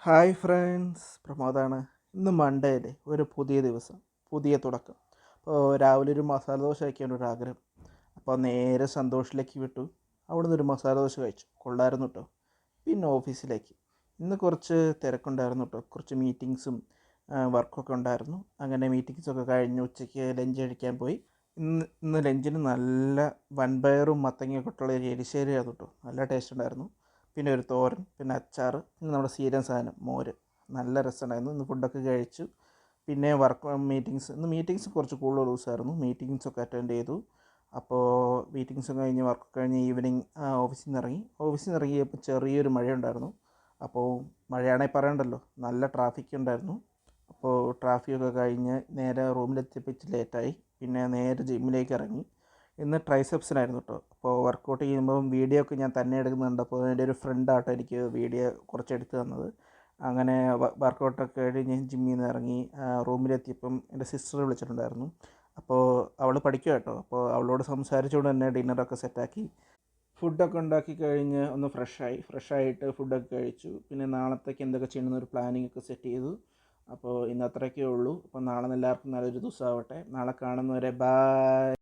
Hi friends, പ്രമോദാണ്. ഇന്ന് Monday അല്ലേ, ഒരു പുതിയ ദിവസം, പുതിയ തുടക്കം. അപ്പോൾ രാവിലെ ഒരു മസാല ദോശ കഴിക്കാൻ ഒരു ആഗ്രഹം. അപ്പോൾ നേരെ സന്തോഷിലേക്ക് വിട്ടു. അവിടുന്ന് ഒരു മസാല ദോശ കഴിച്ചു, കൊള്ളായിരുന്നു കേട്ടോ. പിന്നെ ഓഫീസിലേക്ക്. ഇന്ന് കുറച്ച് തിരക്കുണ്ടായിരുന്നു കേട്ടോ, കുറച്ച് മീറ്റിങ്സും വർക്കൊക്കെ ഉണ്ടായിരുന്നു. അങ്ങനെ മീറ്റിങ്സൊക്കെ കഴിഞ്ഞ് ഉച്ചയ്ക്ക് ലഞ്ച് കഴിക്കാൻ പോയി. ഇന്ന് ലഞ്ചിന് നല്ല വൻപയറും മത്തങ്ങയൊക്കെ ഇട്ടുള്ള ഒരു എരിശ്ശേരിയായിരുന്നു കേട്ടോ, നല്ല ടേസ്റ്റ് ഉണ്ടായിരുന്നു. പിന്നെ ഒരു തോരൻ, പിന്നെ അച്ചാർ, പിന്നെ നമ്മുടെ സ്ഥിരം സാധനം മോര്. നല്ല രസമുണ്ടായിരുന്നു. ഇന്ന് ഫുഡൊക്കെ കഴിച്ചു. പിന്നെ വർക്ക് ഇന്ന് മീറ്റിങ്സ് കുറച്ച് കൂടുതൽ ദിവസമായിരുന്നു. മീറ്റിങ്സൊക്കെ അറ്റൻഡ് ചെയ്തു. അപ്പോൾ മീറ്റിങ്സ് കഴിഞ്ഞ് വർക്ക് കഴിഞ്ഞ് ഈവനിങ് ഓഫീസിൽ നിന്ന് ഇറങ്ങിയപ്പോൾ ചെറിയൊരു മഴയുണ്ടായിരുന്നു. അപ്പോൾ മഴയാണെങ്കിൽ പറയണ്ടല്ലോ, നല്ല ട്രാഫിക് ഉണ്ടായിരുന്നു. അപ്പോൾ ട്രാഫിക്കൊക്കെ കഴിഞ്ഞ് നേരെ റൂമിലെത്തിയപ്പോൾ ഇച്ചിരി ലേറ്റായി. പിന്നെ നേരെ ജിമ്മിലേക്ക് ഇറങ്ങി. ഇന്ന് ട്രൈസെപ്സിനായിരുന്നു കേട്ടോ. അപ്പോൾ വർക്കൗട്ട് ചെയ്യുമ്പം വീഡിയോ ഒക്കെ ഞാൻ തന്നെ എടുക്കുന്നുണ്ട്. അപ്പോൾ എൻ്റെ ഒരു ഫ്രണ്ടാട്ടോ എനിക്ക് വീഡിയോ കുറച്ച് എടുത്ത് തന്നത്. അങ്ങനെ വർക്കൗട്ടൊക്കെ കഴിഞ്ഞ് ജിമ്മിൽ നിന്ന് ഇറങ്ങി റൂമിലെത്തിയപ്പം എൻ്റെ സിസ്റ്റർ വിളിച്ചിട്ടുണ്ടായിരുന്നു. അപ്പോൾ അവൾ പഠിക്കുക കേട്ടോ. അപ്പോൾ അവളോട് സംസാരിച്ചുകൊണ്ട് തന്നെ ഡിന്നറൊക്കെ സെറ്റാക്കി. ഫുഡൊക്കെ ഉണ്ടാക്കി കഴിഞ്ഞ് ഒന്ന് ഫ്രഷായിട്ട് ഫുഡൊക്കെ കഴിച്ചു. പിന്നെ നാളത്തേക്ക് എന്തൊക്കെ ചെയ്യണമെന്നൊരു പ്ലാനിങ് ഒക്കെ സെറ്റ് ചെയ്തു. അപ്പോൾ ഇന്ന് അത്രയൊക്കെ ഉള്ളൂ. അപ്പോൾ നാളെ എല്ലാവർക്കും നല്ലൊരു ദിവസമാവട്ടെ. നാളെ കാണുന്നവരെ ബൈ.